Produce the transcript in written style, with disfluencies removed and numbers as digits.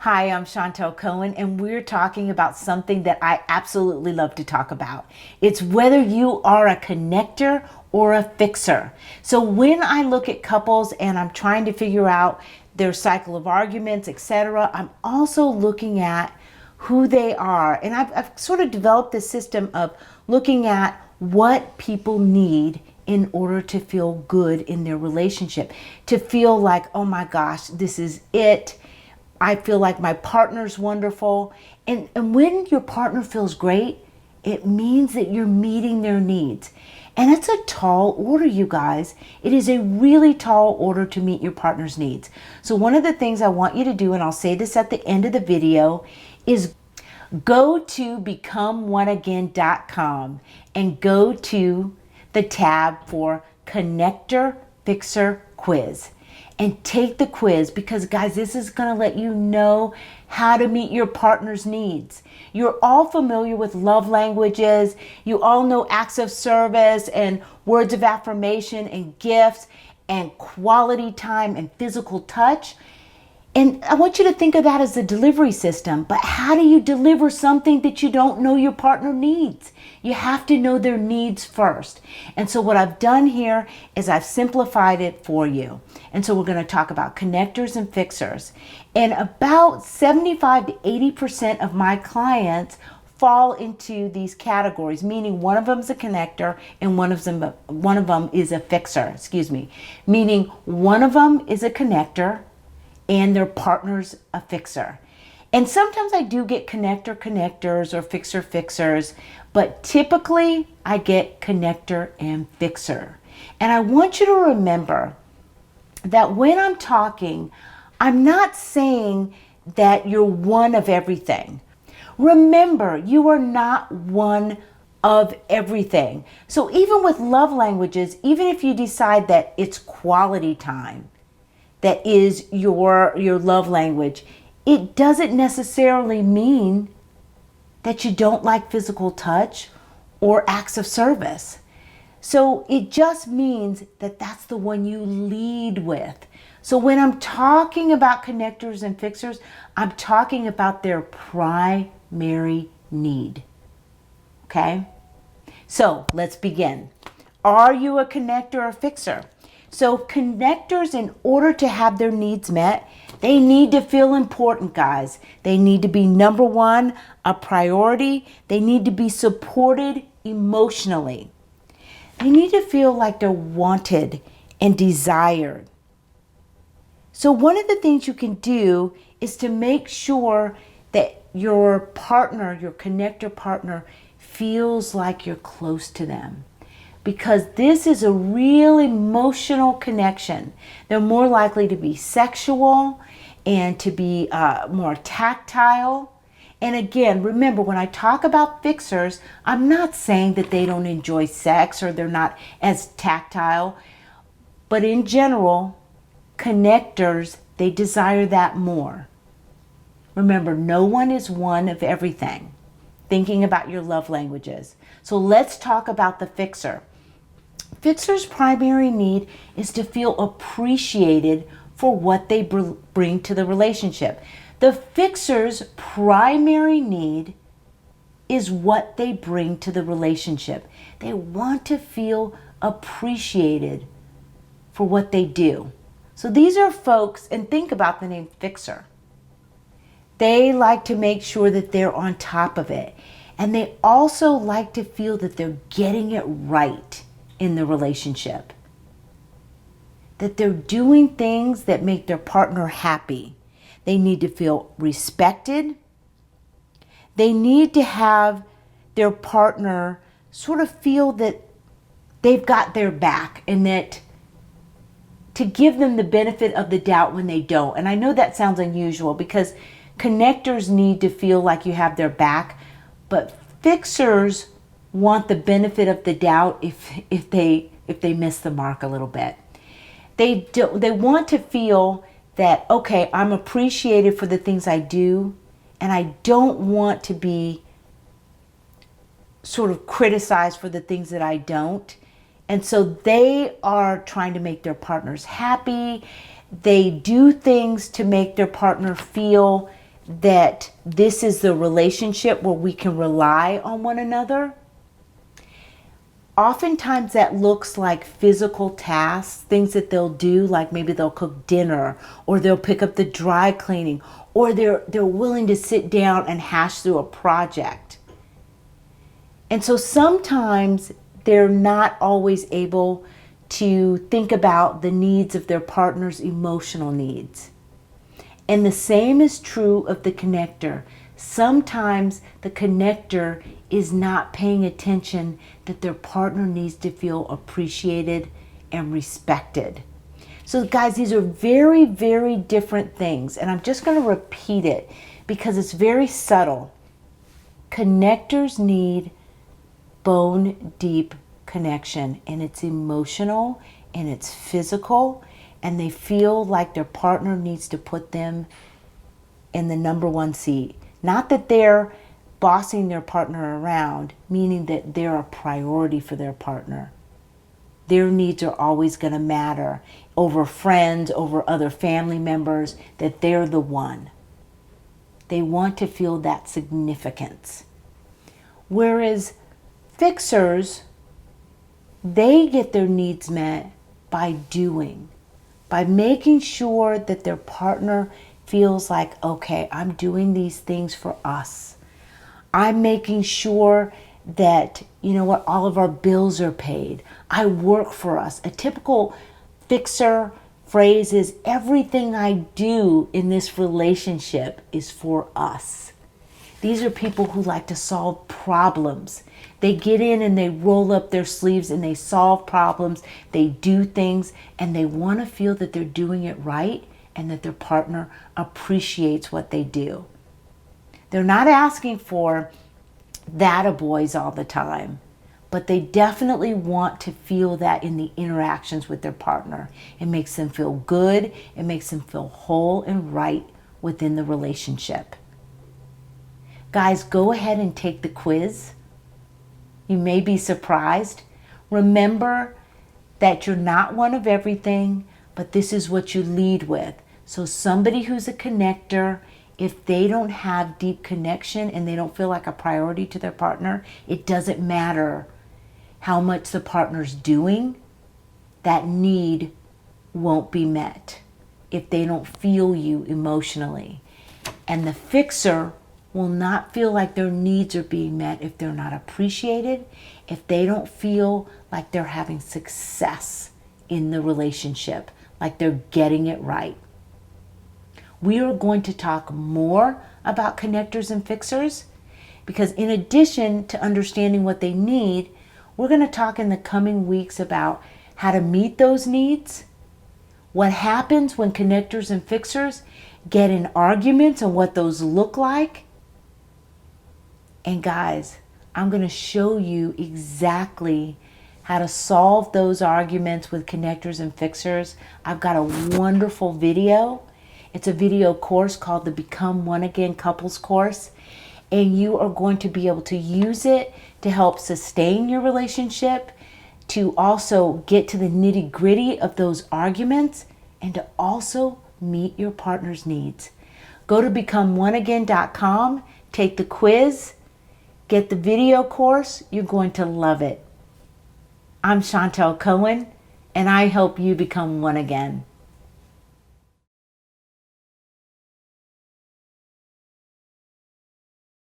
Hi, I'm Chantel Cohen, and we're talking about something that I absolutely love to talk about. It's whether you are a connector or a fixer. So when I look at couples and I'm trying to figure out their cycle of arguments, etc., I'm also looking at who they are. And I've sort of developed this system of looking at what people need in order to feel good in their relationship, to feel like, oh my gosh, this is it. I feel like my partner's wonderful. And when your partner feels great, it means that you're meeting their needs. And it's a tall order, you guys. It is a really tall order to meet your partner's needs. So one of the things I want you to do, and I'll say this at the end of the video, is go to becomeoneagain.com and go to the tab for Connector Fixer Quiz. And take the quiz, because guys, this is going to let you know how to meet your partner's needs. You're all familiar with love languages. You all know acts of service and words of affirmation and gifts and quality time and physical touch. And I want you to think of that as the delivery system. But how do you deliver something that you don't know your partner needs? You have to know their needs first. And so what I've done here is I've simplified it for you. And so we're going to talk about connectors and fixers. And about 75 to 80% of my clients fall into these categories, meaning one of them is a connector and one of them is a fixer, meaning one of them is a connector and their partner's a fixer. And sometimes I do get connectors or fixers, but typically I get connector and fixer. And I want you to remember that when I'm talking, I'm not saying that you're one of everything. Remember, you are not one of everything. So even with love languages, even if you decide that it's quality time that is your love language, it doesn't necessarily mean that you don't like physical touch or acts of service. So it just means that that's the one you lead with. So when I'm talking about connectors and fixers, I'm talking about their primary need. Okay? So let's begin. Are you a connector or fixer? So connectors, in order to have their needs met, they need to feel important, guys. They need to be number one, a priority. They need to be supported emotionally. They need to feel like they're wanted and desired. So one of the things you can do is to make sure that your partner, your connector partner, feels like you're close to them. Because this is a real emotional connection. They're more likely to be sexual and to be more tactile. And again, remember, when I talk about fixers, I'm not saying that they don't enjoy sex or they're not as tactile. But in general, connectors, they desire that more. Remember, no one is one of everything. Thinking about your love languages. So let's talk about the fixer. Fixer's primary need is to feel appreciated for what they bring to the relationship. The fixer's primary need is what they bring to the relationship. They want to feel appreciated for what they do. So these are folks, and think about the name fixer. They like to make sure that they're on top of it. And they also like to feel that they're getting it right in the relationship. That they're doing things that make their partner happy. They need to feel respected. They need to have their partner sort of feel that they've got their back, and that to give them the benefit of the doubt when they don't. And I know that sounds unusual because connectors need to feel like you have their back, but fixers want the benefit of the doubt if they miss the mark a little bit. They want to feel that, okay, I'm appreciated for the things I do, and I don't want to be sort of criticized for the things that I don't. And so they are trying to make their partners happy. They do things to make their partner feel that this is the relationship where we can rely on one another, oftentimes that looks like physical tasks, things that they'll do, like maybe they'll cook dinner, or they'll pick up the dry cleaning, or they're willing to sit down and hash through a project. And so sometimes they're not always able to think about the needs of their partner's emotional needs. And the same is true of the connector. Sometimes the connector is not paying attention that their partner needs to feel appreciated and respected. So guys, these are very, very different things. And I'm just going to repeat it because it's very subtle. Connectors need bone deep connection, and it's emotional and it's physical, and they feel like their partner needs to put them in the number one seat. Not that they're bossing their partner around, meaning that they're a priority for their partner. Their needs are always going to matter over friends, over other family members, that they're the one. They want to feel that significance. Whereas fixers, they get their needs met by doing, by making sure that their partner feels like, okay, I'm doing these things for us. I'm making sure that, you know what, all of our bills are paid. I work for us. A typical fixer phrase is, everything I do in this relationship is for us. These are people who like to solve problems. They get in and they roll up their sleeves and they solve problems. They do things and they want to feel that they're doing it right and that their partner appreciates what they do. They're not asking for that-a-boys all the time, but they definitely want to feel that in the interactions with their partner. It makes them feel good. It makes them feel whole and right within the relationship. Guys, go ahead and take the quiz. You may be surprised. Remember that you're not one of everything, but this is what you lead with. So somebody who's a connector, if they don't have deep connection and they don't feel like a priority to their partner, it doesn't matter how much the partner's doing, that need won't be met if they don't feel you emotionally. And the fixer will not feel like their needs are being met if they're not appreciated, if they don't feel like they're having success in the relationship, like they're getting it right. We are going to talk more about connectors and fixers because in addition to understanding what they need, we're going to talk in the coming weeks about how to meet those needs, what happens when connectors and fixers get in arguments and what those look like. And guys, I'm going to show you exactly how to solve those arguments with connectors and fixers. I've got a wonderful video. It's a video course called the Become One Again Couples Course. And you are going to be able to use it to help sustain your relationship, to also get to the nitty-gritty of those arguments, and to also meet your partner's needs. Go to becomeoneagain.com, take the quiz, get the video course. You're going to love it. I'm Chantel Cohen, and I help you become one again.